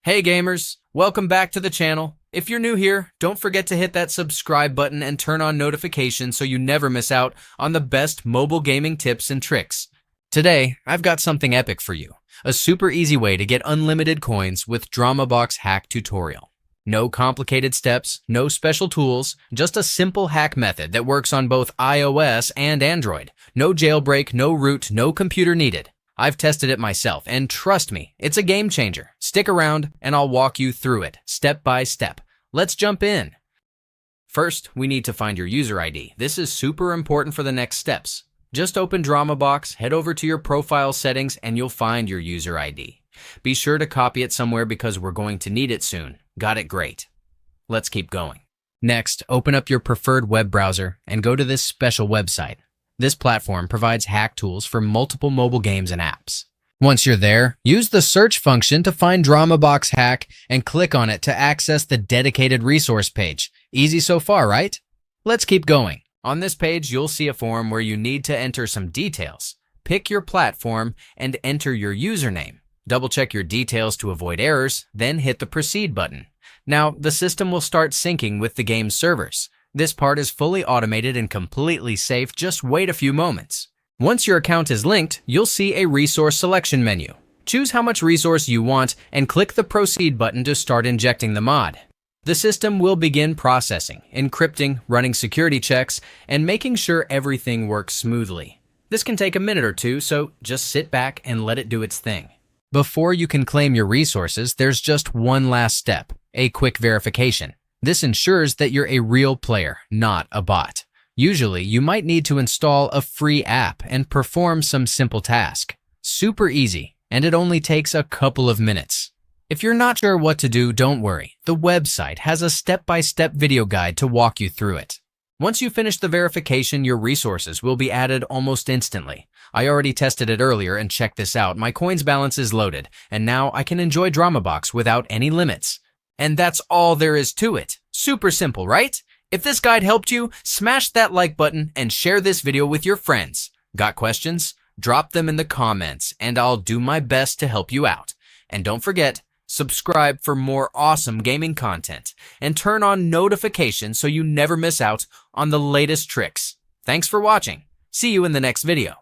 Hey gamers, welcome back to the channel. If you're new here, don't forget to hit that subscribe button and turn on notifications so you never miss out on the best mobile gaming tips and tricks. Today, I've got something epic for you. A super easy way to get unlimited coins with DramaBox hack tutorial. No complicated steps, no special tools, just a simple hack method that works on both iOS and Android. No jailbreak, no root, no computer needed. I've tested it myself, and trust me, it's a game changer. Stick around, and I'll walk you through it, step by step. Let's jump in. First, we need to find your user ID. This is super important for the next steps. Just open DramaBox, head over to your profile settings, and you'll find your user ID. Be sure to copy it somewhere because we're going to need it soon. Got it? Great. Let's keep going. Next, open up your preferred web browser and go to this special website. This platform provides hack tools for multiple mobile games and apps. Once you're there, use the search function to find DramaBox hack and click on it to access the dedicated resource page. Easy so far, right? Let's keep going. On this page, you'll see a form where you need to enter some details. Pick your platform and enter your username. Double-check your details to avoid errors, then hit the Proceed button. Now, the system will start syncing with the game's servers. This part is fully automated and completely safe. Just wait a few moments. Once your account is linked, you'll see a resource selection menu. Choose how much resource you want and click the Proceed button to start injecting the mod. The system will begin processing, encrypting, running security checks, and making sure everything works smoothly. This can take a minute or two, so just sit back and let it do its thing. Before you can claim your resources, there's just one last step, a quick verification. This ensures that you're a real player, not a bot. Usually, you might need to install a free app and perform some simple task. Super easy, and it only takes a couple of minutes. If you're not sure what to do, don't worry. The website has a step-by-step video guide to walk you through it. Once you finish the verification, your resources will be added almost instantly. I already tested it earlier, and check this out. My coins balance is loaded, and now I can enjoy DramaBox without any limits. And that's all there is to it. Super simple, right? If this guide helped you, smash that like button and share this video with your friends. Got questions? Drop them in the comments and I'll do my best to help you out. And don't forget, subscribe for more awesome gaming content and turn on notifications so you never miss out on the latest tricks. Thanks for watching. See you in the next video.